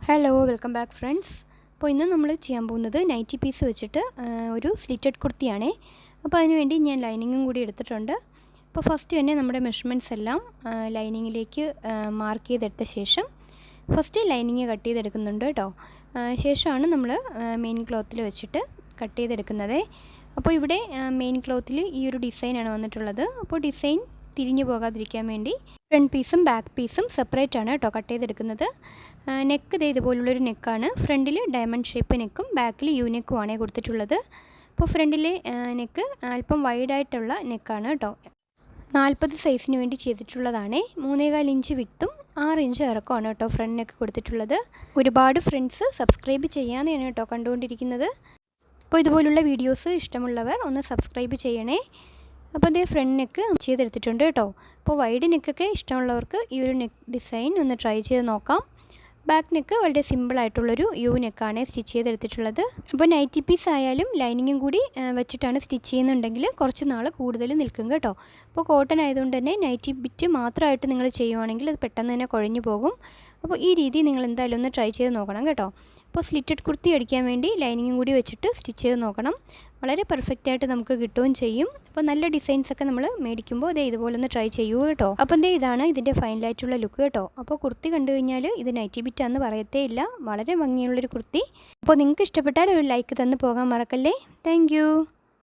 Hello welcome back friends. അപ്പോൾ ഇന്ന് നമ്മൾ ചെയ്യാൻ പോകുന്നത് നൈറ്റി പീസ് വെച്ചിട്ട് ഒരു സ്ലിറ്റഡ് കുർത്തിയാണേ. അപ്പോൾ അതിനുവേണ്ടി ഞാൻ ലൈനിങ്ങും കൂടി എടുത്തിട്ടുണ്ട്. അപ്പോൾ ഫസ്റ്റ് തന്നെ നമ്മുടെ മെഷർമെൻറ്റ്സ് എല്ലാം ലൈനിങ്ങിലേക്ക് മാർക്ക് ചെയ്തെടുത്ത ശേഷം ഫസ്റ്റ് ലൈനിങ് കട്ട് ചെയ്തെടുക്കുന്നുണ്ട് കേട്ടോ. ശേഷമാണ് നമ്മൾ മെയിൻ ക്ലോത്തിൽ വെച്ചിട്ട് കട്ട് ചെയ്തെടുക്കുന്നത്. അപ്പോൾ ഇവിടെ മെയിൻ ക്ലോത്തിൽ ഈ ഒരു ഡിസൈനാണ് വന്നിട്ടുള്ളത്. അപ്പോൾ ഡിസൈൻ തിരിഞ്ഞു പോകാതിരിക്കാൻ വേണ്ടി ഫ്രണ്ട് പീസും ബാക്ക് പീസും സെപ്പറേറ്റ് ആണ് കേട്ടോ കട്ട് ചെയ്തെടുക്കുന്നത്. നെക്ക് ഇതുപോലുള്ളൊരു നെക്കാണ്. ഫ്രണ്ടിൽ ഡയമണ്ട് ഷേപ്പ് നെക്കും ബാക്കിൽ യു നെക്കുമാണ് കൊടുത്തിട്ടുള്ളത്. അപ്പോൾ ഫ്രണ്ടിലെ നെക്ക് അല്പം വൈഡായിട്ടുള്ള നെക്കാണ് കേട്ടോ. 40 സൈസിന് വേണ്ടി ചെയ്തിട്ടുള്ളതാണ്. 3.25 ഇഞ്ച് വിട്ടും 6 ഇഞ്ച് ഇറക്കമാണ് കേട്ടോ ഫ്രണ്ട് നെക്ക് കൊടുത്തിട്ടുള്ളത്. ഒരുപാട് ഫ്രണ്ട്സ് സബ്സ്ക്രൈബ് ചെയ്യാതെയാണ് കേട്ടോ കണ്ടുകൊണ്ടിരിക്കുന്നത്. അപ്പോൾ ഇതുപോലുള്ള വീഡിയോസ് ഇഷ്ടമുള്ളവർ ഒന്ന് സബ്സ്ക്രൈബ് ചെയ്യണേ. അപ്പോൾ അതേ ഫ്രണ്ട് നെക്ക് ചെയ്തെടുത്തിട്ടുണ്ട് കേട്ടോ. അപ്പോൾ വൈഡ് നെക്കൊക്കെ ഇഷ്ടമുള്ളവർക്ക് ഈ ഒരു നെക്ക് ഡിസൈൻ ഒന്ന് ട്രൈ ചെയ്ത് നോക്കാം. ബാക്ക് നെക്ക് വളരെ സിമ്പിളായിട്ടുള്ളൊരു യു നെക്കാണ് സ്റ്റിച്ച് ചെയ്തെടുത്തിട്ടുള്ളത്. അപ്പോൾ നൈറ്റി പീസ് ആയാലും ലൈനിങ്ങും കൂടി വെച്ചിട്ടാണ് സ്റ്റിച്ച് ചെയ്യുന്നുണ്ടെങ്കിൽ കുറച്ച് നാൾ കൂടുതൽ നിൽക്കും കേട്ടോ. അപ്പോൾ കോട്ടൺ ആയതുകൊണ്ട് തന്നെ നൈറ്റി ബിറ്റ് മാത്രമായിട്ട് നിങ്ങൾ ചെയ്യുവാണെങ്കിൽ അത് പെട്ടെന്ന് തന്നെ കുഴഞ്ഞു പോകും. അപ്പോൾ ഈ രീതി നിങ്ങൾ എന്തായാലും ഒന്ന് ട്രൈ ചെയ്ത് നോക്കണം കേട്ടോ. അപ്പോൾ സ്ലിറ്റഡ് കുർത്തി അടിക്കാൻ വേണ്ടി ലൈനിങ്ങും കൂടി വെച്ചിട്ട് സ്റ്റിച്ച് ചെയ്ത് നോക്കണം. വളരെ പെർഫെക്റ്റായിട്ട് നമുക്ക് കിട്ടുകയും ചെയ്യും. അപ്പോൾ നല്ല ഡിസൈൻസൊക്കെ നമ്മൾ മേടിക്കുമ്പോൾ ഇതുപോലെ ഒന്ന് ട്രൈ ചെയ്യൂ കേട്ടോ. അപ്പോൾ ഇതാണ് ഇതിൻ്റെ ഫൈനലായിട്ടുള്ള ലുക്ക് കേട്ടോ. അപ്പോൾ കുർത്തി കണ്ടു കഴിഞ്ഞാൽ ഇത് നൈറ്റി ബിറ്റാന്ന് പറയത്തേ ഇല്ല. വളരെ ഭംഗിയുള്ളൊരു കുർത്തി. അപ്പോൾ നിങ്ങൾക്ക് ഇഷ്ടപ്പെട്ടാൽ ഒരു ലൈക്ക് തന്ന് പോകാൻ മറക്കല്ലേ. താങ്ക്